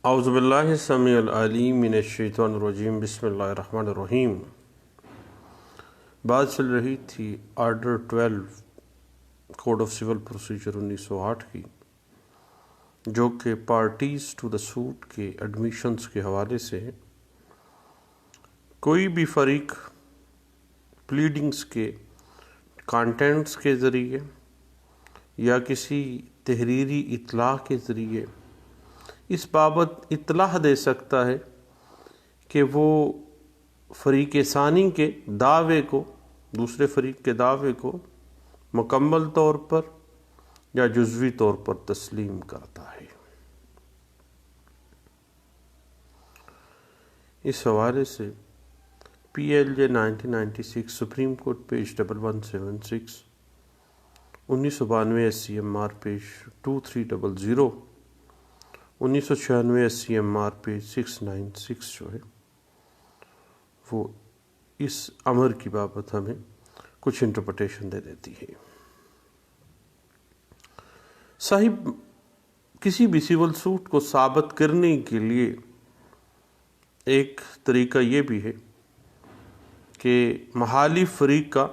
اعوذ باللہ السمیع العلیم من الشیطان الرجیم بسم اللہ الرحمن الرحیم۔ بات چل رہی تھی order 12 code of civil procedure 1908 کی، جو کہ پارٹیز ٹو دا سوٹ کے ایڈمیشنز کے حوالے سے ہے۔ کوئی بھی فریق پلیڈنگز کے کانٹینٹس کے ذریعے یا کسی تحریری اطلاع کے ذریعے اس بابت اطلاع دے سکتا ہے کہ وہ فریق ثانی کے دعوے کو، دوسرے فریق کے دعوے کو مکمل طور پر یا جزوی طور پر تسلیم کرتا ہے۔ اس حوالے سے P L J 1996 supreme court page 1176، 1992 S C M R page 2300، 1996 S C M R page 696 جو ہے وہ اس امر کی بابت ہمیں کچھ انٹرپریٹیشن دے دیتی ہے۔ صاحب، کسی بھی سول سوٹ کو ثابت کرنے کے لیے ایک طریقہ یہ بھی ہے کہ مخالف فریق کا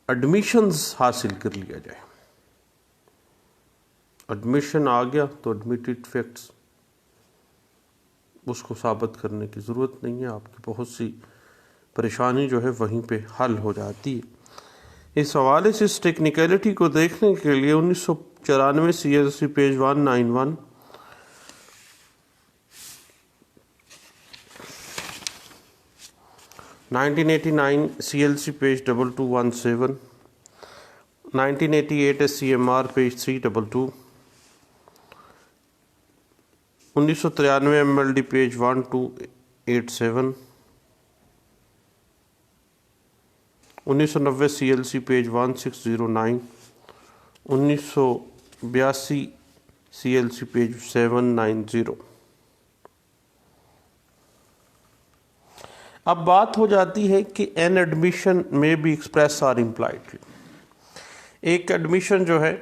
ایڈمیشنز حاصل کر لیا جائے۔ ایڈمیشن آ گیا تو ایڈمیٹڈ فیکٹس، اس کو ثابت کرنے کی ضرورت نہیں ہے، آپ کی بہت سی پریشانی جو ہے وہیں پہ حل ہو جاتی ہے۔ اس حوالے سے اس ٹیکنیکلٹی کو دیکھنے کے لیے 1994 C L C page 191، 1989 C L C page 2217، 1988 S C M R page 322، 1993 M L D page 1287، 1990 C L C page 1609، 1982 C L C page 790۔ اب بات ہو جاتی ہے کہ این ایڈمیشن میں بھی ایکسپریس آر امپلائڈ۔ ایک ایڈمیشن جو ہے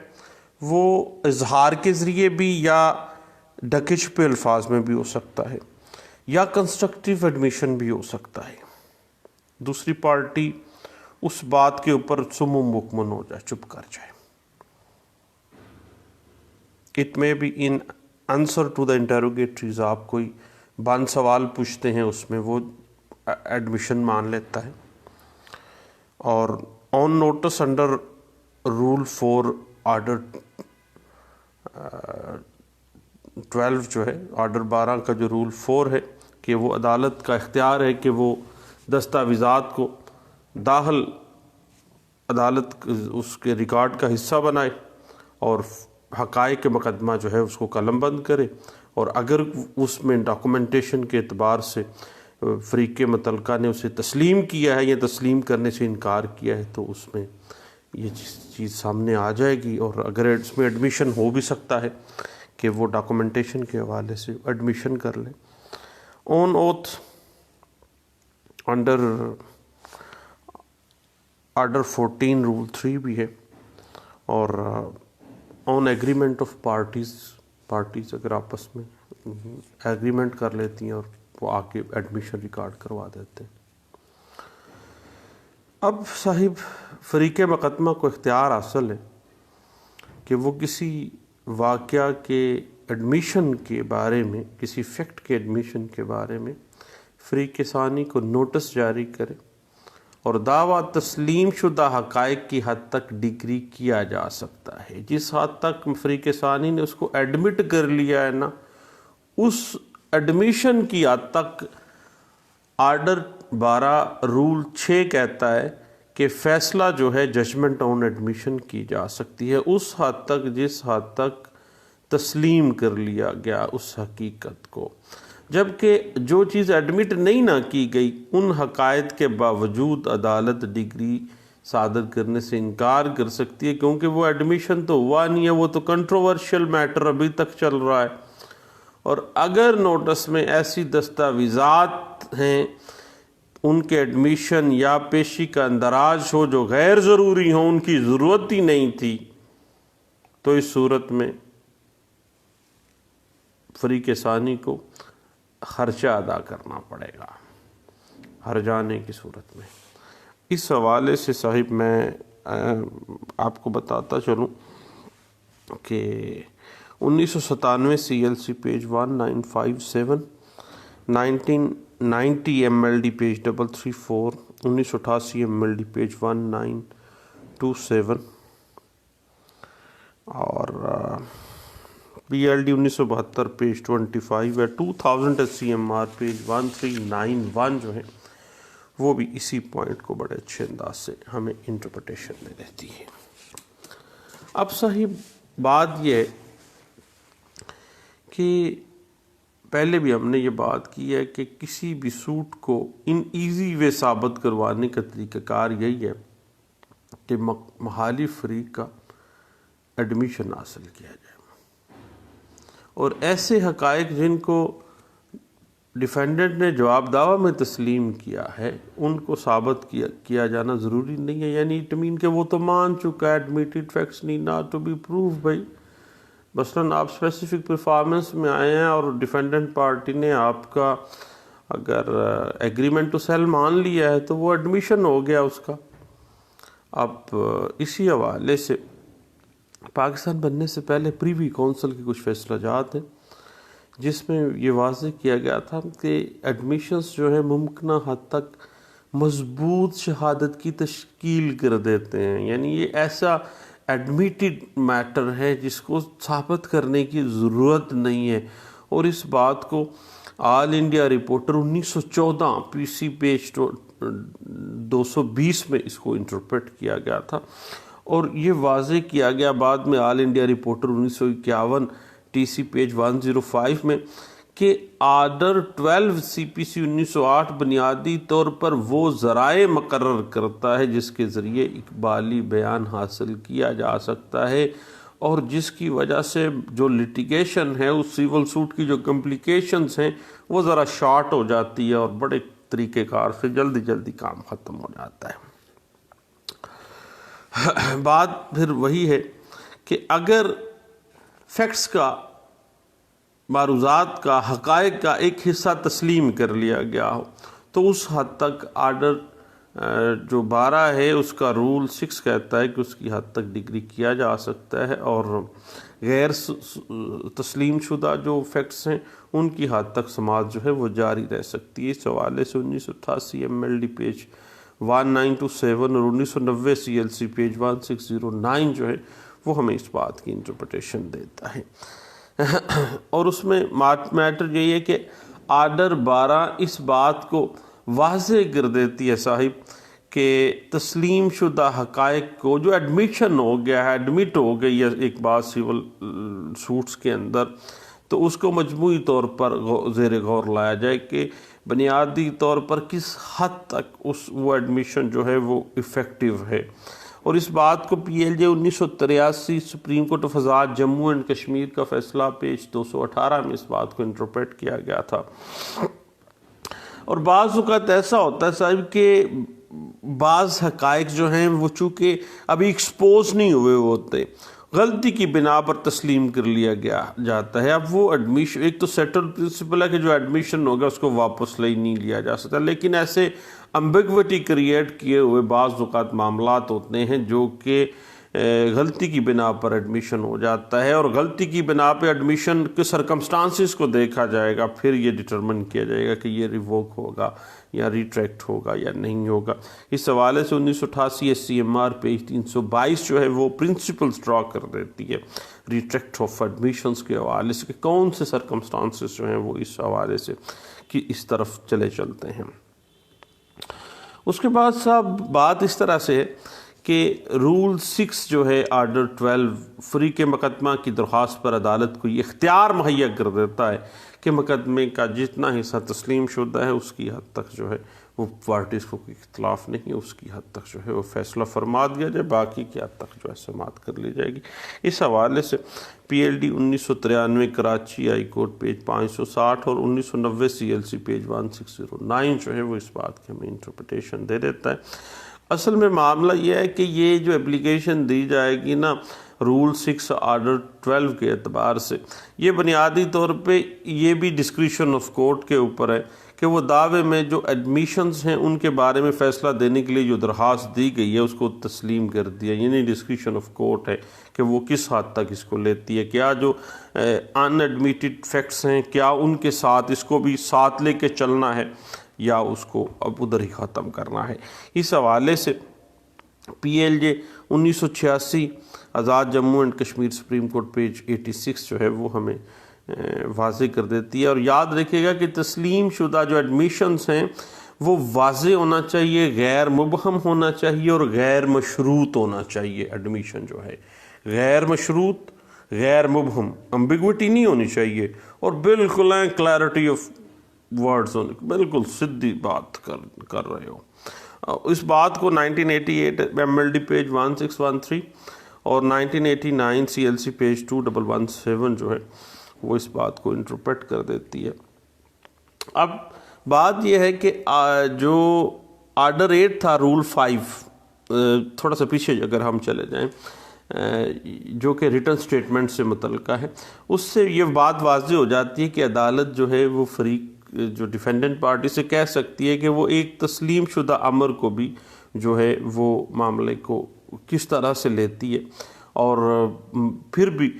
وہ اظہار کے ذریعے بھی یا ڈکچ پہ الفاظ میں بھی ہو سکتا ہے، یا کنسٹرکٹیو ایڈمیشن بھی ہو سکتا ہے۔ دوسری پارٹی اس بات کے اوپر سمم بکمن ہو جائے، چپ کر جائے۔ اٹ میں بھی ان آنسر ٹو دا انٹروگیٹریز، آپ کوئی بند سوال پوچھتے ہیں اس میں وہ ایڈمیشن مان لیتا ہے۔ اور آن نوٹس انڈر رول 4 آرڈر 12 جو ہے، آرڈر 12 کا جو رول 4 ہے کہ وہ عدالت کا اختیار ہے کہ وہ دستاویزات کو داخل عدالت اس کے ریکارڈ کا حصہ بنائے اور حقائق مقدمہ جو ہے اس کو قلم بند کرے، اور اگر اس میں ڈاکومنٹیشن کے اعتبار سے فریق متعلقہ نے اسے تسلیم کیا ہے یا تسلیم کرنے سے انکار کیا ہے تو اس میں یہ چیز سامنے آ جائے گی، اور اگر اس میں ایڈمیشن ہو بھی سکتا ہے کہ وہ ڈاکومنٹیشن کے حوالے سے ایڈمیشن کر لیں۔ آن اوتھ انڈر آرڈر 14 رول 3 بھی ہے، اور آن ایگریمنٹ آف پارٹیز اگر آپس میں ایگریمنٹ کر لیتی ہیں اور وہ آ کے ایڈمیشن ریکارڈ کروا دیتے ہیں۔ اب صاحب، فریق مقدمہ کو اختیار حاصل ہے کہ وہ کسی واقعہ کے ایڈمیشن کے بارے میں، کسی فیکٹ کے ایڈمیشن کے بارے میں فریق ثانی کو نوٹس جاری کرے اور دعویٰ تسلیم شدہ حقائق کی حد تک ڈگری کیا جا سکتا ہے۔ جس حد تک فریق ثانی نے اس کو ایڈمٹ کر لیا ہے نا، اس ایڈمیشن کی حد تک آرڈر 12 رول 6 کہتا ہے کہ فیصلہ جو ہے ججمنٹ آن ایڈمیشن کی جا سکتی ہے اس حد تک جس حد تک تسلیم کر لیا گیا اس حقیقت کو، جبکہ جو چیز ایڈمٹ نہیں نہ کی گئی ان حقائق کے باوجود عدالت ڈگری صادر کرنے سے انکار کر سکتی ہے، کیونکہ وہ ایڈمیشن تو ہوا نہیں ہے، وہ تو کنٹروورشل میٹر ابھی تک چل رہا ہے۔ اور اگر نوٹس میں ایسی دستاویزات ہیں ان کے ایڈمیشن یا پیشی کا اندراج ہو جو غیر ضروری ہوں، ان کی ضرورت ہی نہیں تھی، تو اس صورت میں فریق ثانی کو خرچہ ادا کرنا پڑے گا ہر جانے کی صورت میں۔ اس حوالے سے صاحب میں آپ کو بتاتا چلوں کہ 1997 CLC page 1957، 1990 MLD page 334، 1988 MLD page 1927 اور PLD 1972 پیج 25 ہے، 2000 CMR پیج 1391 جو ہے وہ بھی اسی پوائنٹ کو بڑے اچھے انداز سے ہمیں انٹرپریٹیشن دے دیتی ہے۔ اب صاحب بات یہ ہے کہ پہلے بھی ہم نے یہ بات کی ہے کہ کسی بھی سوٹ کو ان ایزی وے ثابت کروانے کا طریقہ کار یہی ہے کہ مخالف فریق کا ایڈمیشن حاصل کیا جائے، اور ایسے حقائق جن کو ڈیفینڈنٹ نے جواب دعویٰ میں تسلیم کیا ہے ان کو ثابت کیا جانا ضروری نہیں ہے، یعنی اٹمین کہ وہ تو مان چکا ہے، admitted facts need not to be proof. بھائی مثلاً آپ اسپیسیفک پرفارمنس میں آئے ہیں اور ڈیفینڈنٹ پارٹی نے آپ کا اگر ایگریمنٹ ٹو سیل مان لیا ہے تو وہ ایڈمیشن ہو گیا اس کا۔ اب اسی حوالے سے پاکستان بننے سے پہلے پریوی کونسل کے کچھ فیصلہ جات ہیں جس میں یہ واضح کیا گیا تھا کہ ایڈمیشنز جو ہے ممکنہ حد تک مضبوط شہادت کی تشکیل کر دیتے ہیں، یعنی یہ ایسا ایڈمیٹڈ میٹر ہے جس کو ثابت کرنے کی ضرورت نہیں ہے، اور اس بات کو آل انڈیا رپورٹر 1914 PC پیج 220 میں اس کو انٹرپریٹ کیا گیا تھا، اور یہ واضح کیا گیا بعد میں آل انڈیا رپورٹر 1951 TC پیج 105 میں کہ آرڈر 12 CPC 1908 بنیادی طور پر وہ ذرائع مقرر کرتا ہے جس کے ذریعے اقبالی بیان حاصل کیا جا سکتا ہے، اور جس کی وجہ سے جو لٹیگیشن ہے اس سیول سوٹ کی جو کمپلیکیشنز ہیں وہ ذرا شارٹ ہو جاتی ہے اور بڑے طریقہ کار سے جلدی کام ختم ہو جاتا ہے۔ بات پھر وہی ہے کہ اگر فیکٹس کا، معروضات کا، حقائق کا ایک حصہ تسلیم کر لیا گیا ہو تو اس حد تک آرڈر جو 12 ہے اس کا رول 6 کہتا ہے کہ اس کی حد تک ڈگری کیا جا سکتا ہے، اور غیر تسلیم شدہ جو فیکٹس ہیں ان کی حد تک سماعت جو ہے وہ جاری رہ سکتی ہے۔ اس حوالے سے 1988 MLD پیج 1927 اور 1990 CLC پیج 1609 جو ہے وہ ہمیں اس بات کی انٹرپریٹیشن دیتا ہے، اور اس میں میٹر یہی ہے کہ آرڈر 12 اس بات کو واضح کر دیتی ہے صاحب کہ تسلیم شدہ حقائق کو جو ایڈمیشن ہو گیا ہے، ایڈمٹ ہو گئی ہے ایک بات سیول سوٹس کے اندر، تو اس کو مجموعی طور پر زیر غور لایا جائے کہ بنیادی طور پر کس حد تک وہ ایڈمیشن جو ہے وہ افیکٹو ہے، اور اس بات کو PLJ 1983 supreme court of Azad Jammu and Kashmir کا فیصلہ پیج 218 میں اس بات کو انٹرپریٹ کیا گیا تھا۔ اور بعض اوقات ایسا ہوتا ہے صاحب کہ بعض حقائق جو ہیں وہ چونکہ ابھی ایکسپوز نہیں ہوئے ہوتے، غلطی کی بنا پر تسلیم کر لیا جاتا ہے۔ اب وہ ایڈمیشن، ایک تو سیٹل پرنسپل ہے کہ جو ایڈمیشن ہوگا اس کو واپس نہیں لیا جا سکتا، لیکن ایسے امبیگوٹی کریٹ کیے ہوئے بعض اوقات معاملات ہوتے ہیں جو کہ غلطی کی بنا پر ایڈمیشن ہو جاتا ہے، اور غلطی کی بنا پہ ایڈمیشن کے سرکمسٹانسز کو دیکھا جائے گا، پھر یہ ڈٹرمن کیا جائے گا کہ یہ ریووک ہوگا یا ریٹریکٹ ہوگا یا نہیں ہوگا۔ اس حوالے سے 1988 SCMR پیج 322 جو ہے وہ پرنسپلز ڈرا کر دیتی ہے ریٹریکٹ آف ایڈمیشنز کے حوالے سے کہ کون سے سرکمسٹانسز جو ہیں وہ اس حوالے سے کہ اس طرف چلتے ہیں۔ اس کے بعد صاحب بات اس طرح سے ہے کہ رول 6 جو ہے آرڈر 12 فریق مقدمہ کی درخواست پر عدالت کو یہ اختیار مہیا کر دیتا ہے کہ مقدمے کا جتنا حصہ تسلیم شدہ ہے اس کی حد تک جو ہے وہ پارٹیز کو کوئی اختلاف نہیں ہے، اس کی حد تک جو ہے وہ فیصلہ فرما دیا جائے، باقی کی حد تک جو ہے سماعت کر لی جائے گی۔ اس حوالے سے PLD 1993 Karachi high court page 560 اور 1990 CLC پیج 1609 جو ہے وہ اس بات کی ہمیں انٹرپریٹیشن دے دیتا ہے۔ اصل میں معاملہ یہ ہے کہ یہ جو اپلیکیشن دی جائے گی نا، رول 6 آرڈر 12 کے اعتبار سے یہ بنیادی طور پہ یہ بھی ڈسکریشن آف کورٹ کے اوپر ہے کہ وہ دعوے میں جو ایڈمیشنز ہیں ان کے بارے میں فیصلہ دینے کے لیے جو درخواست دی گئی ہے اس کو تسلیم کر دیا، یعنی ڈسکریشن آف کورٹ ہے کہ وہ کس حد تک اس کو لیتی ہے، کیا جو ان ایڈمیٹڈ فیکٹس ہیں کیا ان کے ساتھ اس کو بھی ساتھ لے کے چلنا ہے یا اس کو اب ادھر ہی ختم کرنا ہے۔ اس حوالے سے P L J 1986 Azad Jammu and Kashmir supreme court page 86 جو ہے وہ ہمیں واضح کر دیتی ہے، اور یاد رکھیے گا کہ تسلیم شدہ جو ایڈمیشنز ہیں وہ واضح ہونا چاہیے، غیر مبہم ہونا چاہیے اور غیر مشروط ہونا چاہیے۔ ایڈمیشن جو ہے غیر مشروط، غیر مبہم، امبیگوٹی نہیں ہونی چاہیے، اور بالکل کلیئرٹی آف ورڈز ہونے، بالکل سیدھی بات کر رہے ہو۔ اس بات کو 1988 ایم ایل ڈی پیج 1613 اور 1989 سی ایل سی پیج 2117 جو ہے وہ اس بات کو انٹرپریٹ کر دیتی ہے۔ اب بات یہ ہے کہ جو آرڈر 8 تھا رول 5، تھوڑا سا پیچھے اگر ہم چلے جائیں، جو کہ ریٹن سٹیٹمنٹ سے متعلقہ ہے، اس سے یہ بات واضح ہو جاتی ہے کہ عدالت جو ہے وہ فریق جو ڈیفینڈنٹ پارٹی سے کہہ سکتی ہے کہ وہ ایک تسلیم شدہ امر کو بھی جو ہے وہ معاملے کو کس طرح سے لیتی ہے، اور پھر بھی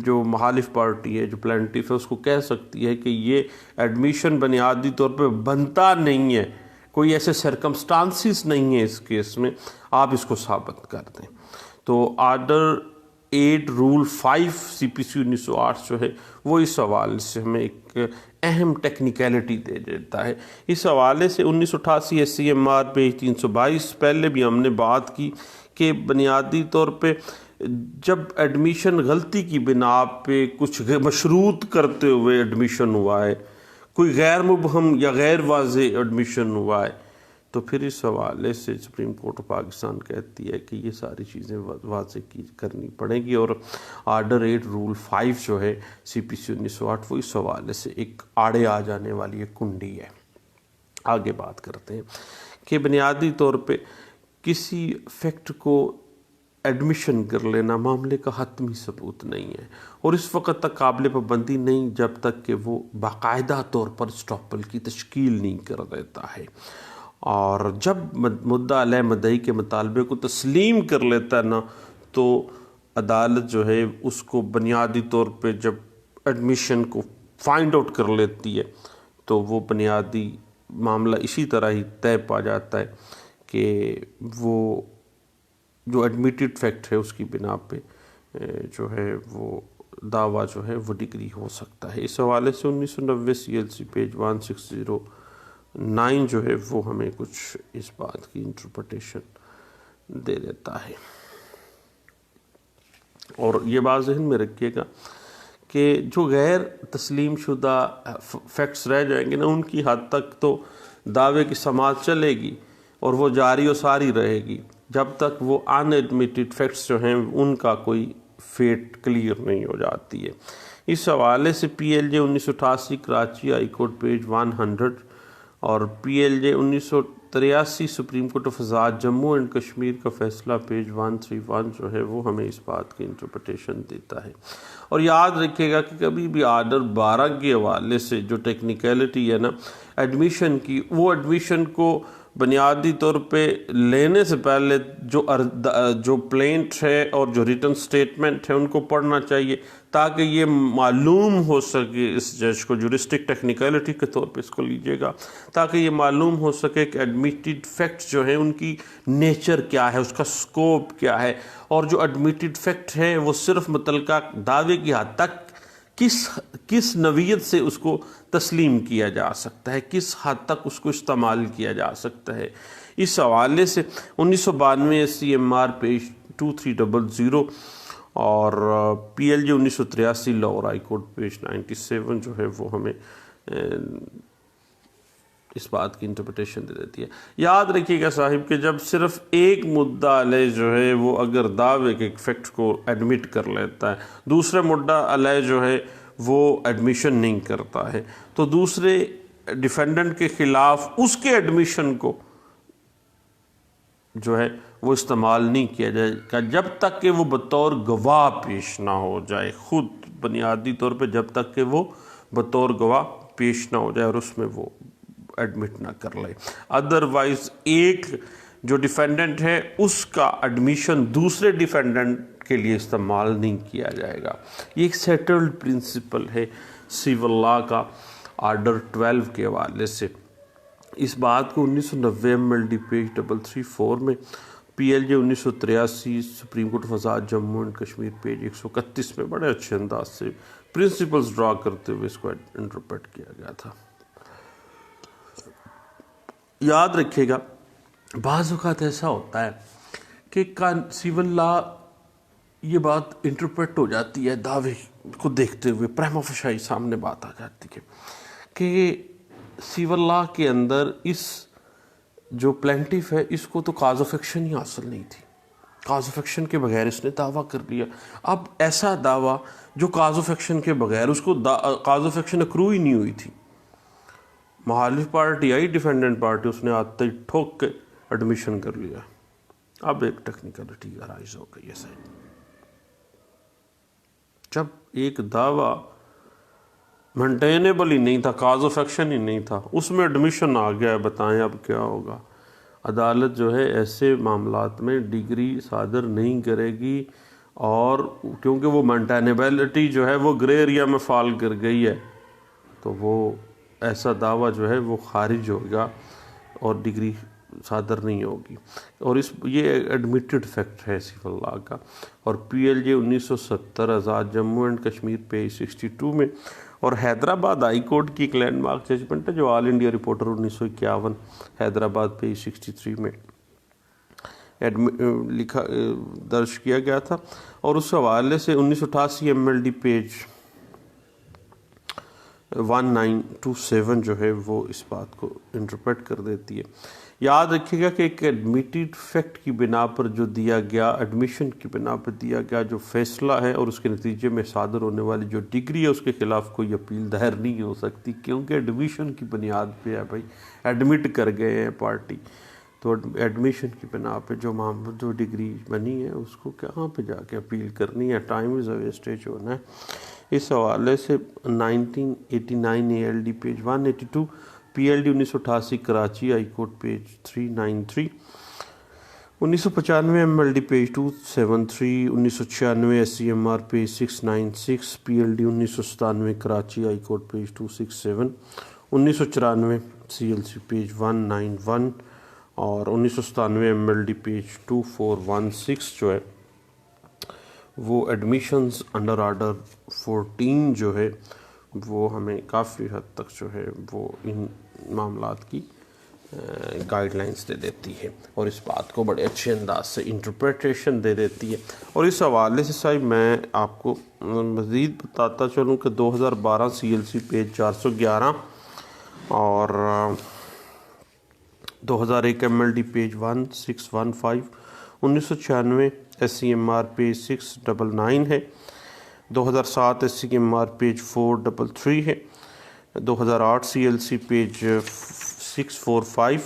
جو مخالف پارٹی ہے، جو پلینٹیف ہے، اس کو کہہ سکتی ہے کہ یہ ایڈمیشن بنیادی طور پہ بنتا نہیں ہے، کوئی ایسے سرکمسٹانسز نہیں ہیں اس کیس میں، آپ اس کو ثابت کر دیں۔ تو آرڈر 8 رول 5 سی پی سی 1908 جو ہے وہ اس حوالے سے ہمیں ایک اہم ٹیکنیکلٹی دے دیتا ہے۔ اس حوالے سے 1988 S C M R page 322 پہلے بھی ہم نے بات کی کہ بنیادی طور پہ جب ایڈمیشن غلطی کی بنا پہ کچھ مشروط کرتے ہوئے ایڈمیشن ہوا ہے، کوئی غیر مبہم یا غیر واضح ایڈمیشن ہوا ہے، تو پھر اس حوالے سے سپریم کورٹ آف پاکستان کہتی ہے کہ یہ ساری چیزیں واضح کرنی پڑیں گی، اور آرڈر 8 رول 5 جو ہے سی پی سی 1908 وہ اس حوالے سے ایک آڑے آ جانے والی ایک کنڈی ہے۔ آگے بات کرتے ہیں کہ بنیادی طور پہ کسی فیکٹ کو ایڈمیشن کر لینا معاملے کا حتمی ثبوت نہیں ہے، اور اس وقت تک قابل پابندی نہیں جب تک کہ وہ باقاعدہ طور پر اسٹاپل کی تشکیل نہیں کر دیتا ہے، اور جب مدعا علیہ مدعی کے مطالبے کو تسلیم کر لیتا ہے نا، تو عدالت جو ہے اس کو بنیادی طور پہ جب ایڈمیشن کو فائنڈ آؤٹ کر لیتی ہے تو وہ بنیادی معاملہ اسی طرح ہی طے پا جاتا ہے کہ وہ جو ایڈمیٹڈ فیکٹ ہے اس کی بنا پہ جو ہے وہ دعویٰ جو ہے وہ ڈگری ہو سکتا ہے۔ اس حوالے سے 1990 سی ایل سی پیج 1609 جو ہے وہ ہمیں کچھ اس بات کی انٹرپریٹیشن دے دیتا ہے، اور یہ بات ذہن میں رکھیے گا کہ جو غیر تسلیم شدہ فیکٹس رہ جائیں گے نا، ان کی حد تک تو دعوے کی سماعت چلے گی اور وہ جاری و ساری رہے گی جب تک وہ ان ایڈمیٹڈ فیکٹس جو ہیں ان کا کوئی فیٹ کلیئر نہیں ہو جاتی ہے۔ اس حوالے سے پی ایل جے 1988 کراچی ہائی کورٹ پیج 100 اور P L J 1983 supreme court of Azad Jammu and Kashmir کا فیصلہ پیج 131 جو ہے وہ ہمیں اس بات کی انٹرپریٹیشن دیتا ہے۔ اور یاد رکھے گا کہ کبھی بھی آرڈر 12 کے حوالے سے جو ٹیکنیکلٹی ہے نا ایڈمیشن کی، وہ ایڈمیشن کو بنیادی طور پہ لینے سے پہلے جو پلینٹ ہے اور جو ریٹن سٹیٹمنٹ ہے ان کو پڑھنا چاہیے، تاکہ یہ معلوم ہو سکے اس جج کو، جورسٹک ٹیکنیکلٹی کے طور پہ اس کو لیجئے گا، تاکہ یہ معلوم ہو سکے کہ ایڈمیٹڈ فیکٹس جو ہیں ان کی نیچر کیا ہے، اس کا سکوپ کیا ہے، اور جو ایڈمیٹڈ فیکٹ ہے وہ صرف متعلقہ دعوے کی حد تک کس نوعیت سے اس کو تسلیم کیا جا سکتا ہے، کس حد تک اس کو استعمال کیا جا سکتا ہے۔ اس حوالے سے 1992 S C M R page 2300 اور P L J 1983 Lahore high court page 97 جو ہے وہ ہمیں اس بات کی انٹرپریٹیشن دے دیتی ہے۔ یاد رکھیے گا صاحب کہ جب صرف ایک مدعا علیہ جو ہے وہ اگر دعوے کے فیکٹ کو ایڈمٹ کر لیتا ہے، دوسرے مدعا علیہ جو ہے وہ ایڈمیشن نہیں کرتا ہے، تو دوسرے ڈیفینڈنٹ کے خلاف اس کے ایڈمیشن کو جو ہے وہ استعمال نہیں کیا جائے گا جب تک کہ وہ بطور گواہ پیش نہ ہو جائے، خود بنیادی طور پہ جب تک کہ وہ بطور گواہ پیش نہ ہو جائے اور اس میں وہ ایڈمٹ نہ کر لے۔ ادروائز ایک جو ڈیفینڈنٹ ہے اس کا ایڈمیشن دوسرے ڈیفینڈنٹ کے لیے استعمال نہیں کیا جائے گا۔ یہ ایک سیٹلڈ پرنسپل ہے سیول لا کا آرڈر 12 کے حوالے سے۔ اس بات کو 1990 MLD پیج 334 میں، PLJ 1983 سپریم کورٹ فساد جموں اینڈ کشمیر پیج 131 میں بڑے اچھے انداز سے پرنسپلز ڈرا کرتے ہوئے اس کو انٹرپریٹ کیا گیا تھا۔ یاد رکھیے گا بعض اوقات ایسا ہوتا ہے کہ سیول لا یہ بات انٹرپریٹ ہو جاتی ہے دعوے کو دیکھتے ہوئے، پریما فشائی سامنے بات آ جاتی ہے کہ سیول لا کے اندر اس جو پلینٹیف ہے اس کو تو کاز آف ایکشن ہی حاصل نہیں تھی، کاز آف ایکشن کے بغیر اس نے دعویٰ کر لیا۔ اب ایسا دعویٰ جو کاز آف ایکشن کے بغیر اس کو کاز آف ایکشن اکرو ہی نہیں ہوئی تھی، مخالف پارٹی آئی ڈیفینڈنٹ پارٹی، اس نے آتے ہی ٹھوک کے ایڈمیشن کر لیا۔ اب ایک ٹیکنیکلٹی ارائز ہو گئی ہے، جب ایک دعویٰ مینٹینیبل ہی نہیں تھا، کاز آف ایکشن ہی نہیں تھا، اس میں ایڈمیشن آ گیا ہے، بتائیں اب کیا ہوگا۔ عدالت جو ہے ایسے معاملات میں ڈگری صادر نہیں کرے گی، اور کیونکہ وہ مینٹینیبلٹی جو ہے وہ گرے ایریا میں فال کر گئی ہے، تو وہ ایسا دعویٰ جو ہے وہ خارج ہوگا اور ڈگری صادر نہیں ہوگی، اور یہ ایڈمیٹڈ فیکٹ ہے سیول لا کا۔ اور PLJ 1970 Azad Jammu and Kashmir page 62 میں، اور حیدرآباد ہائی کورٹ کی ایک لینڈ مارک ججمنٹ ہے جو آل انڈیا رپورٹر 1951 حیدرآباد پیج 63 میں درج کیا گیا تھا، اور اس حوالے سے 1988 MLD پیج 1927 جو ہے وہ اس بات کو انٹرپریٹ کر دیتی ہے۔ یاد رکھیے گا کہ ایک ایڈمیٹڈ فیکٹ کی بنا پر جو دیا گیا، ایڈمیشن کی بنا پر دیا گیا جو فیصلہ ہے اور اس کے نتیجے میں صادر ہونے والی جو ڈگری ہے، اس کے خلاف کوئی اپیل دائر نہیں ہو سکتی، کیونکہ ایڈمیشن کی بنیاد پہ ہے بھائی، ایڈمٹ کر گئے ہیں پارٹی، تو ایڈمیشن کی بنا پہ جو ڈگری بنی ہے اس کو کہاں پہ جا کے اپیل کرنی ہے، ٹائم از اے ویسٹیج ہونا ہے۔ اس حوالے سے 1989 ALD page 182، PLD 1988 Karachi high court page 393، 1995 MLD page 273، 1996 SCMR page 696، PLD 1997 Karachi high court page 267، 1994 CLC page 191، اور 1997 MLD پیج 2416 جو ہے وہ ایڈمیشنز انڈر آرڈر 14 جو ہے وہ ہمیں کافی حد تک جو ہے وہ ان معاملات کی گائیڈ لائنز دے دیتی ہے، اور اس بات کو بڑے اچھے انداز سے انٹرپریٹیشن دے دیتی ہے۔ اور اس حوالے سے صاحب میں آپ کو مزید بتاتا چلوں کہ 2012 CLC پیج 411 اور 2001 MLD پیج 1615، 1996 SCMR پیج 699 ہے، 2007 SCMR پیج 433 ہے، 2008 CLC پیج 645،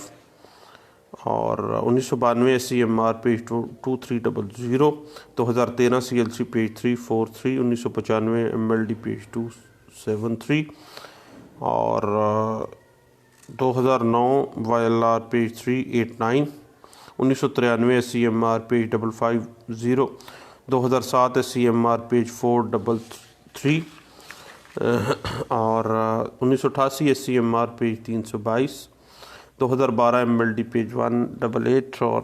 اور 1992 SCMR page 2300، 2013 CLC page 343، 1995 MLD page 273، اور 2009 YLR page 389، 1993 SCMR page 550، 2007 SCMR page 433، اور 1988 SCMR پیج 322، 2012 MLD پیج 188، اور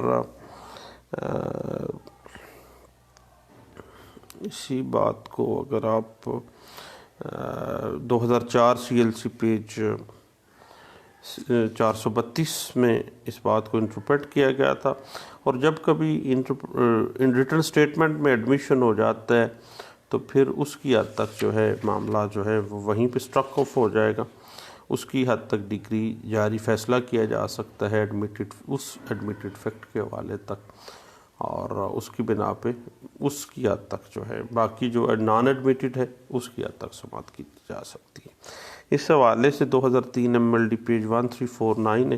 اسی بات کو اگر آپ 2004 CLC پیج 432 میں اس بات کو انٹرپریٹ کیا گیا تھا۔ اور جب کبھی ریٹن اسٹیٹمنٹ میں ایڈمیشن ہو جاتا ہے تو پھر اس کی حد تک جو ہے معاملہ جو ہے وہ وہیں پہ اسٹرک آف ہو جائے گا، اس کی حد تک ڈگری جاری فیصلہ کیا جا سکتا ہے ایڈمیٹڈ فیکٹ کے حوالے تک، اور اس کی بنا پہ اس کی حد تک جو ہے باقی جو نان ایڈمیٹڈ ہے اس کی حد تک سماعت کی جا سکتی ہے۔ اس حوالے سے 2003 MLD پیج 1349 ہے،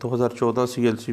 2014 CLC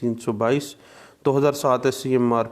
322, 2007 SCMR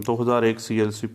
2001 CLC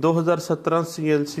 2017 CLC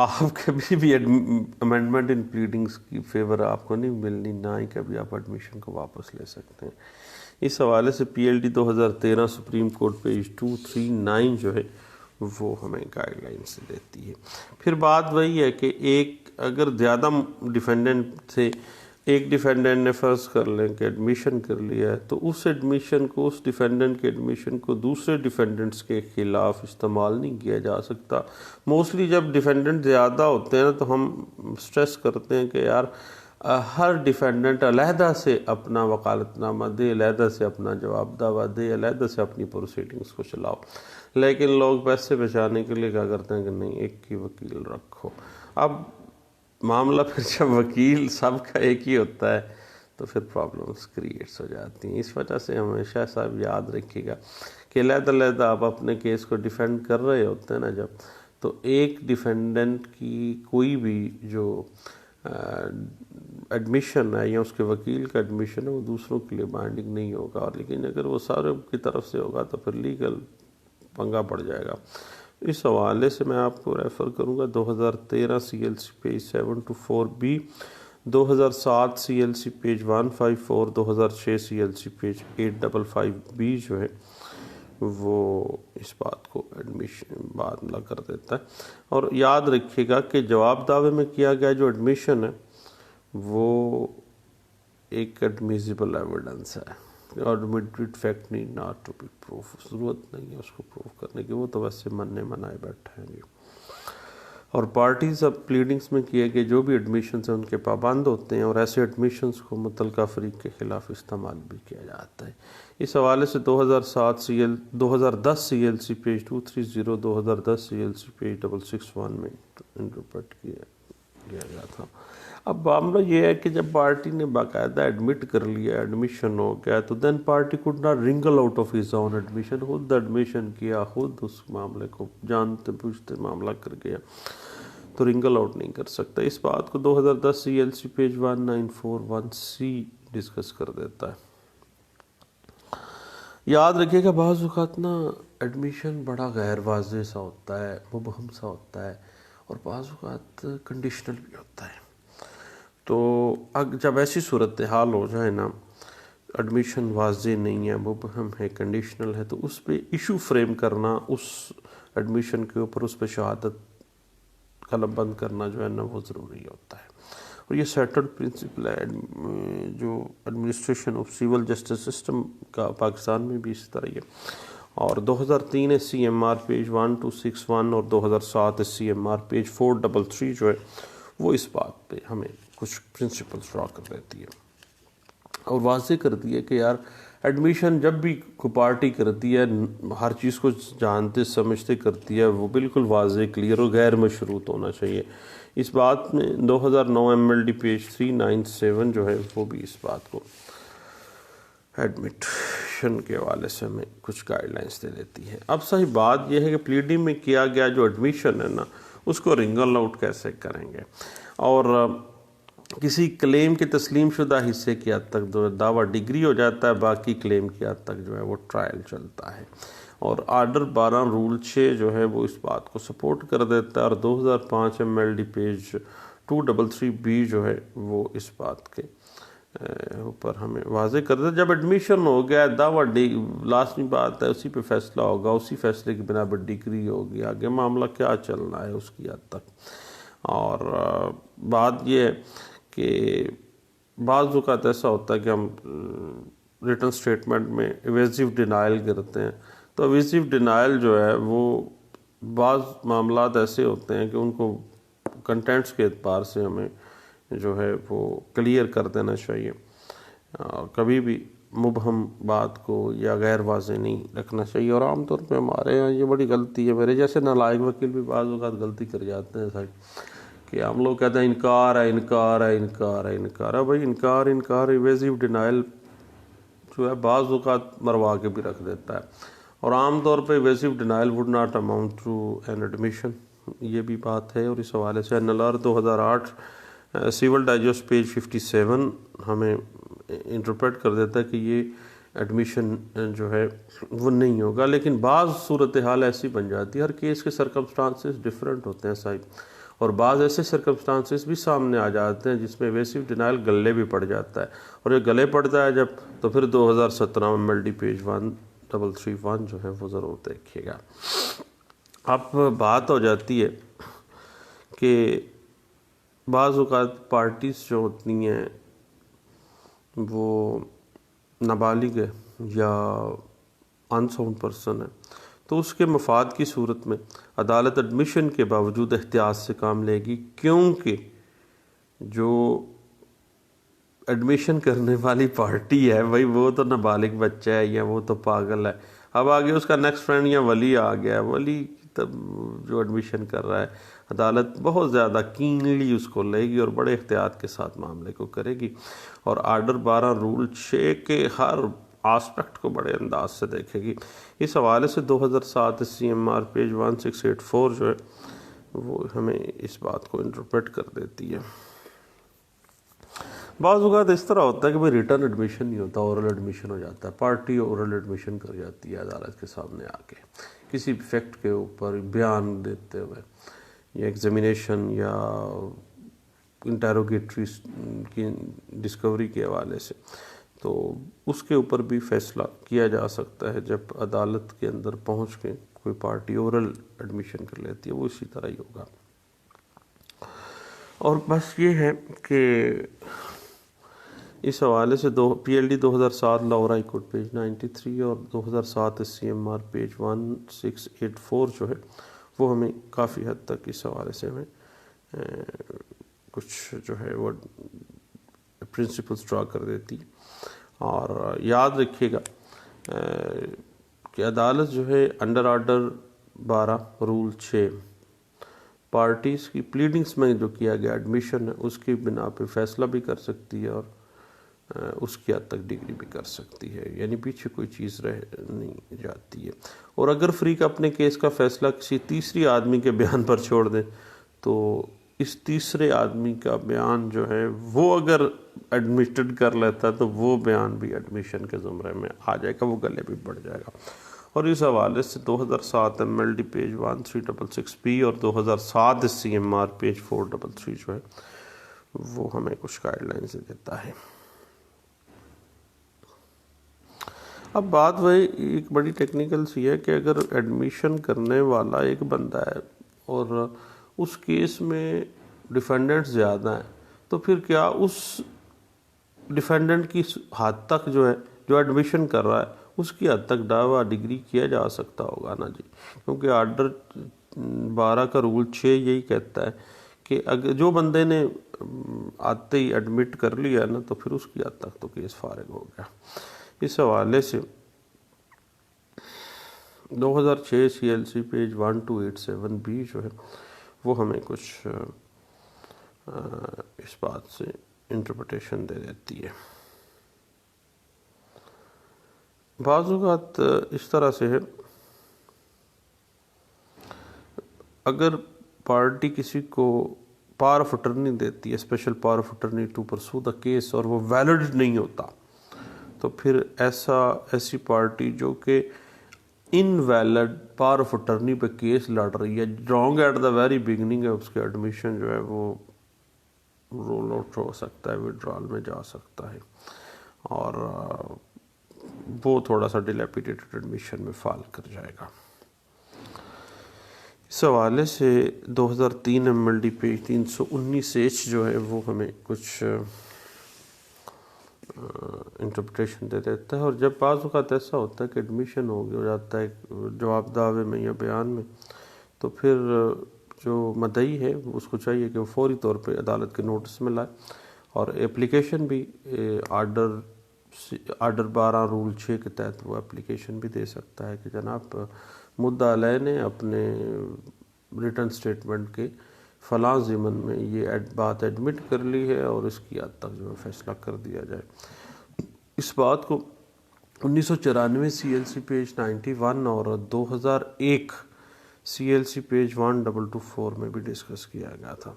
آپ کبھی بھی امینڈمنٹ ان پلیڈنگس کی فیور آپ کو نہیں ملنی، نہ ہی کبھی آپ ایڈمیشن کو واپس لے سکتے ہیں۔ اس حوالے سے P L D 2013 supreme court page 239 جو ہے وہ ہمیں گائیڈ لائنس دیتی ہے۔ پھر بات وہی ہے کہ اگر زیادہ ڈیفینڈنٹ تھے، ایک ڈیفینڈنٹ نے فرض کر لیں کہ ایڈمیشن کر لیا ہے، تو اس ایڈمیشن کو، اس ڈیفینڈنٹ کے ایڈمیشن کو دوسرے ڈیفینڈنٹس کے خلاف استعمال نہیں کیا جا سکتا۔ موسٹلی جب ڈیفینڈنٹ زیادہ ہوتے ہیں نا تو ہم سٹریس کرتے ہیں کہ یار ہر ڈیفینڈنٹ علیحدہ سے اپنا وکالت نامہ دے، علیحدہ سے اپنا جواب دعویٰ دے، علیحدہ سے اپنی پروسیڈنگس کو چلاؤ، لیکن لوگ پیسے بچانے کے لیے کیا کرتے ہیں کہ نہیں، ایک ہی وکیل رکھو۔ اب معاملہ پھر جب وکیل سب کا ایک ہی ہوتا ہے تو پھر پرابلمس کریٹس ہو جاتی ہیں۔ اس وجہ سے ہمیشہ صاحب یاد رکھیے گا کہ علیحدہ علیحدہ آپ اپنے کیس کو ڈیفینڈ کر رہے ہوتے ہیں نا جب، تو ایک ڈیفینڈنٹ کی کوئی بھی جو ایڈمیشن ہے یا اس کے وکیل کا ایڈمیشن ہے وہ دوسروں کے لیے بائنڈنگ نہیں ہوگا، اور لیکن اگر وہ سارے کی طرف سے ہوگا تو پھر لیگل پنگا پڑ جائے گا۔ اس حوالے سے میں آپ کو ریفر کروں گا 2013 C L C page 724B، 2007 C L C page 154، 2006 C L C page 855B جو ہے وہ اس بات کو ایڈمیشن بات کر دیتا ہے۔ اور یاد رکھیے گا کہ جواب دعوے میں کیا گیا جو ایڈمیشن ہے وہ ایک ایڈمیزیبل ایویڈنس ہے، admitted fact need not to be proof, ضرورت نہیں ہے اس کو پروف کرنے کی، وہ تو ویسے مننے منائے بیٹھے ہیں جی۔ اور پارٹیز اب پلیڈنگس میں کیے گئے جو بھی ایڈمیشنز ہیں ان کے پابند ہوتے ہیں، اور ایسے ایڈمیشنز کو متعلقہ فریق کے خلاف استعمال بھی کیا جاتا ہے۔ اس حوالے سے 2010 C L C page 230، 2010 C L C page 661 میں انٹرپریٹ کیا گیا تھا۔ اب معاملہ یہ ہے کہ جب پارٹی نے باقاعدہ ایڈمٹ کر لیا، ایڈمیشن ہو گیا، تو then party could not wriggle out of his own admission, خود ایڈمیشن کیا، خود اس معاملے کو جانتے بوجھتے معاملہ کر گیا تو رنگل آؤٹ نہیں کر سکتا۔ اس بات کو 2010 C L C page 1941C discuss کر دیتا ہے۔ یاد رکھیے کہ بعض اوقات نا ایڈمیشن بڑا غیر واضح سا ہوتا ہے، مبہم سا ہوتا ہے، اور بعض اوقات کنڈیشنل بھی ہوتا ہے۔ تو جب ایسی صورتحال ہو جائے نا، ایڈمیشن واضح نہیں ہے، مبہم ہے، کنڈیشنل ہے، تو اس پہ ایشو فریم کرنا، اس ایڈمیشن کے اوپر اس پہ شہادت قلم بند کرنا جو ہے نا وہ ضروری ہوتا ہے۔ اور یہ سیٹلڈ پرنسپل ہے جو administration of civil justice system کا پاکستان میں بھی اس طرح ہی ہے۔ اور 2003 سی ایم آر پیج 1261 اور 2007 سی ایم آر پیج 433 جو ہے وہ اس بات پہ ہمیں کچھ پرنسپلز ڈرا کر دیتی ہے اور واضح کرتی ہے کہ یار ایڈمیشن جب بھی کوئی پارٹی کرتی ہے، ہر چیز کو جانتے سمجھتے کرتی ہے، وہ بالکل واضح، کلیئر اور غیر مشروط ہونا چاہیے۔ اس بات میں 2009 ایم ایل ڈی پیج 397 جو ہے وہ بھی اس بات کو ایڈمیشن کے حوالے سے ہمیں کچھ گائیڈ لائنس دے دیتی ہے۔ اب صحیح بات یہ ہے کہ پلیڈنگ میں کیا گیا جو ایڈمیشن ہے نا اس کو رنگل آؤٹ کیسے کریں گے، اور کسی کلیم کے تسلیم شدہ حصے کی حد تک دعویٰ ڈگری ہو جاتا ہے، باقی کلیم کی حد تک جو ہے وہ ٹرائل چلتا ہے۔ اور آرڈر 12 رول 6 جو ہے وہ اس بات کو سپورٹ کر دیتا ہے، اور 2005 M L D page 233B جو ہے وہ اس بات کے اوپر ہمیں واضح کر دیتا ہے جب ایڈمیشن ہو گیا دعویٰ لازمی بات ہے اسی پہ فیصلہ ہوگا، اسی فیصلے کی بنا پر ڈگری ہوگی، آگے معاملہ کیا چلنا ہے اس کی حد تک۔ اور بات یہ ہے کہ بعض اوقات ایسا ہوتا ہے کہ ہم ریٹن سٹیٹمنٹ میں ایویزیو ڈینائل کرتے ہیں، تو ایویزیو ڈینائل جو ہے وہ بعض معاملات ایسے ہوتے ہیں کہ ان کو کنٹینٹس کے اعتبار سے ہمیں جو ہے وہ کلیئر کر دینا چاہیے، کبھی بھی مبہم بات کو یا غیر واضح نہیں رکھنا چاہیے۔ اور عام طور پہ ہمارے یہاں یہ بڑی غلطی ہے، میرے جیسے نالائق وکیل بھی بعض اوقات غلطی کر جاتے ہیں صاحب، کہ ہم لوگ کہتے ہیں انکار ہے انکار ہے انکار ہے انکار ہے، بھائی انکار ایویزیو ڈینائل جو ہے بعض اوقات مروا کے بھی رکھ دیتا ہے، اور عام طور پہ evasive denial would not amount to an admission, یہ بھی بات ہے۔ اور اس حوالے سے NLR 2008 سیول ڈائجسٹ پیج 57 ہمیں انٹرپریٹ کر دیتا ہے کہ یہ ایڈمیشن جو ہے وہ نہیں ہوگا، لیکن بعض صورتحال ایسی بن جاتی ہے، ہر کیس کے سرکمسٹانسز ڈیفرنٹ ہوتے ہیں صاحب، اور بعض ایسے سرکمسٹانسز بھی سامنے آ جاتے ہیں جس میں ایویسو ڈینائل گلے بھی پڑ جاتا ہے، اور یہ گلے پڑتا ہے جب، تو پھر 2017 میں MLD پیج 1331 جو ہے وہ ضرور دیکھیے گا۔ اب بات ہو جاتی ہے کہ بعض اوقات پارٹیز جو ہوتی ہیں وہ نابالغ ہے یا ان ساؤنڈ پرسن ہے، تو اس کے مفاد کی صورت میں عدالت ایڈمیشن کے باوجود احتیاط سے کام لے گی، کیونکہ جو ایڈمیشن کرنے والی پارٹی ہے بھائی وہ تو نابالغ بچہ ہے یا وہ تو پاگل ہے، اب آگے اس کا نیکسٹ فرینڈ یا ولی آ گیا، ولی تب جو ایڈمیشن کر رہا ہے، عدالت بہت زیادہ کینلی اس کو لے گی اور بڑے احتیاط کے ساتھ معاملے کو کرے گی، اور آرڈر 12 رول 6 کے ہر آسپیکٹ کو بڑے انداز سے دیکھے گی۔ اس حوالے سے 2007 CMR پیج 1684 جو ہے وہ ہمیں اس بات کو انٹرپریٹ کر دیتی ہے۔ بعض اوقات اس طرح ہوتا ہے کہ بھئی ریٹرن ایڈمیشن نہیں ہوتا، اورل ایڈمیشن ہو جاتا ہے، پارٹی اورل ایڈمیشن کر جاتی ہے عدالت کے سامنے آ کے کسی فیکٹ کے اوپر بیان دیتے ہوئے، یا ایگزامینیشن یا انٹیروگیٹری کی ڈسکوری کے حوالے سے، تو اس کے اوپر بھی فیصلہ کیا جا سکتا ہے جب عدالت کے اندر پہنچ کے کوئی پارٹی اورل ایڈمیشن کر لیتی ہے، وہ اسی طرح ہی ہوگا۔ اور بس یہ ہے کہ اس حوالے سے PLD 2007 Lahore high court page 93 اور 2007 CMR پیج 1684 جو ہے وہ ہمیں کافی حد تک اس حوالے سے ہمیں کچھ جو ہے وہ پرنسپلز ڈرا کر دیتی، اور یاد رکھیے گا کہ عدالت جو ہے انڈر آرڈر 12 رول 6 پارٹیز کی پلیڈنگز میں جو کیا گیا ایڈمیشن ہے اس کی بنا پہ فیصلہ بھی کر سکتی ہے اور اس کی حد تک ڈگری بھی کر سکتی ہے، یعنی پیچھے کوئی چیز رہ نہیں جاتی ہے۔ اور اگر فریق اپنے کیس کا فیصلہ کسی تیسری آدمی کے بیان پر چھوڑ دیں تو اس تیسرے آدمی کا بیان جو ہے وہ اگر ایڈمٹڈ کر لیتا ہے تو وہ بیان بھی ایڈمیشن کے زمرے میں آ جائے گا، وہ گلے بھی بڑھ جائے گا۔ اور اس حوالے سے 2007 MLD پیج 1366B اور 2007 CMR پیج 433 جو ہے وہ ہمیں کچھ گائیڈ لائنز دیتا ہے۔ اب بات وہی ایک بڑی ٹیکنیکل سی ہے کہ اگر ایڈمیشن کرنے والا ایک بندہ ہے اور اس کیس میں ڈیفینڈنٹ زیادہ ہیں، تو پھر کیا اس ڈیفینڈنٹ کی حد تک جو ہے جو ایڈمیشن کر رہا ہے اس کی حد تک دعویٰ ڈگری کیا جا سکتا ہوگا نا جی، کیونکہ آرڈر 12 کا رول 6 یہی کہتا ہے کہ اگر جو بندے نے آتے ہی ایڈمٹ کر لیا نا تو پھر اس کی حد تک تو کیس فارغ ہو گیا۔ اس حوالے سے 2006 CLC پیج 1287B جو ہے وہ ہمیں کچھ اس بات سے انٹرپریٹیشن دے دیتی ہے۔ بعض اوقات اس طرح سے ہے، اگر پارٹی کسی کو پاور آف اٹرنی دیتی ہے، special power of attorney to pursue the case, اور وہ ویلڈ نہیں ہوتا، تو پھر ایسی پارٹی جو کہ انویلڈ پاور آف اٹرنی پہ کیس لڑ رہی ہے، wrong at the very beginning ہے، اس کے ایڈمیشن جو ہے وہ رول آؤٹ ہو سکتا ہے، وڈرال میں جا سکتا ہے، اور وہ تھوڑا سا ڈیلیپیڈیٹڈ ایڈمیشن میں فال کر جائے گا۔ اس حوالے سے 2003 MLD پیج 319H جو ہے وہ ہمیں کچھ انٹرپریٹیشن دے دیتا ہے، اور جب بعض اوقات ایسا ہوتا ہے کہ ایڈمیشن ہو جاتا ہے جواب دعوے میں یا بیان میں، تو پھر جو مدعی ہے اس کو چاہیے کہ وہ فوری طور پہ عدالت کے نوٹس میں لائے، اور اپلیکیشن بھی آرڈر 12 رول 6 کے تحت وہ اپلیکیشن بھی دے سکتا ہے کہ جناب مدعا علیہ نے اپنے ریٹن سٹیٹمنٹ کے فلاں ضمن میں یہ بات ایڈمٹ کر لی ہے اور اس کی حد تک جو ہے فیصلہ کر دیا جائے۔ اس بات کو 1994 CLC پیج 91 اور 2001 CLC پیج 1224 میں بھی ڈسکس کیا گیا تھا۔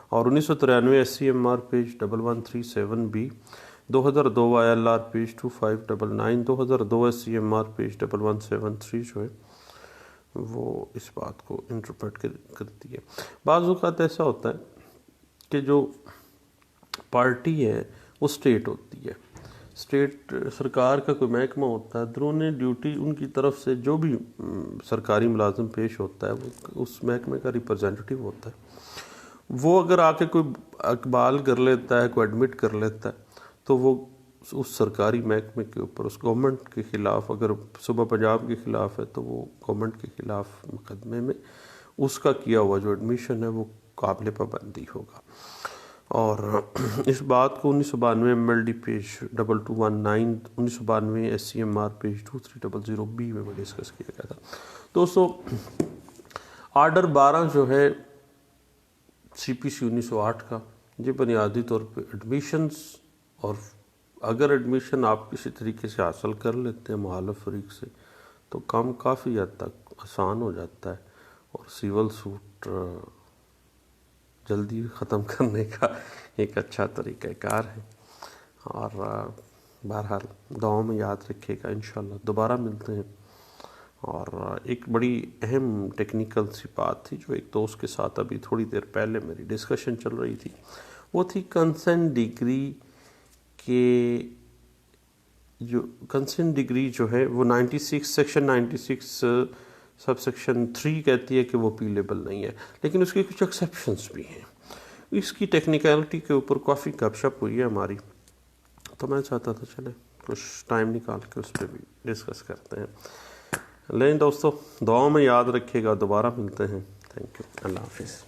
اور 1993 SCMR page 1137B 2002 ILR page 2599, 2002 SCMR page 1173 جو ہے وہ اس بات کو انٹرپریٹ کرتی ہے۔ بعض اوقات ایسا ہوتا ہے کہ جو پارٹی ہے وہ اسٹیٹ ہوتی ہے، اسٹیٹ سرکار کا کوئی محکمہ ہوتا ہے، درون ڈیوٹی ان کی طرف سے جو بھی سرکاری ملازم پیش ہوتا ہے وہ اس محکمے کا ریپرزینٹیو ہوتا ہے۔ وہ اگر آ کے کوئی اقبال کر لیتا ہے، کوئی ایڈمٹ کر لیتا ہے، تو وہ اس سرکاری محکمے کے اوپر، اس گورنمنٹ کے خلاف، اگر صوبہ پنجاب کے خلاف ہے تو وہ گورنمنٹ کے خلاف مقدمے میں اس کا کیا ہوا جو ایڈمیشن ہے وہ قابل پابندی ہوگا۔ اور اس بات کو 1992 MLD page 2219، 1992 SCMR page 2300B میں ڈسکس کیا گیا تھا۔ دوستو آرڈر 12 جو ہے CPC 1908 کا، یہ بنیادی طور پہ ایڈمیشنز، اور اگر ایڈمیشن آپ کسی طریقے سے حاصل کر لیتے ہیں مخالف فریق سے تو کام کافی حد تک آسان ہو جاتا ہے، اور سیول سوٹ جلدی ختم کرنے کا ایک اچھا طریقہ کار ہے۔ اور بہرحال دعاؤں میں یاد رکھے گا، انشاءاللہ دوبارہ ملتے ہیں۔ اور ایک بڑی اہم ٹیکنیکل سی بات تھی جو ایک دوست کے ساتھ ابھی تھوڑی دیر پہلے میری ڈسکشن چل رہی تھی، وہ تھی کنسنٹ ڈگری کہ جو کنسنٹ ڈگری جو ہے وہ 96 سیکشن 96 سب سیکشن 3 کہتی ہے کہ وہ پیلیبل نہیں ہے، لیکن اس کے کچھ ایکسیپشنز بھی ہیں۔ اس کی ٹیکنیکلٹی کے اوپر کافی گپ شپ ہوئی ہے ہماری، تو میں چاہتا تھا چلے کچھ ٹائم نکال کے اس پہ بھی ڈسکس کرتے ہیں۔ لیکن دوستو دعاؤں میں یاد رکھیے گا، دوبارہ ملتے ہیں۔ تھینک یو، اللہ حافظ۔